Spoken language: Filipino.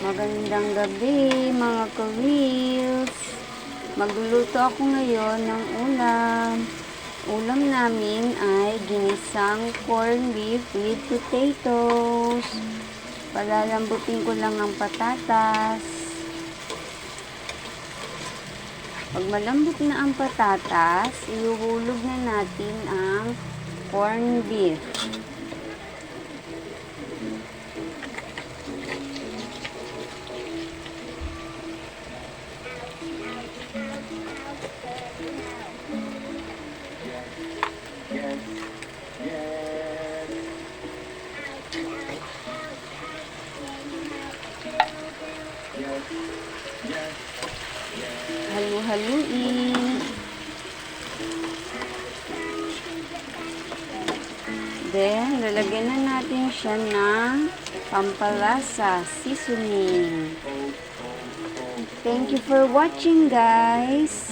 Magandang gabi mga ka-reels. Magluluto ako ngayon ng ulam. Ulam namin ay ginisang corned beef with potatoes. Palalambutin ko lang ang patatas. Pag malambot na ang patatas, ihuhulog na natin ang corned beef. Halu-haluin. Then, lalagyan na natin siya ng pampalasa, seasoning. Thank you for watching, guys.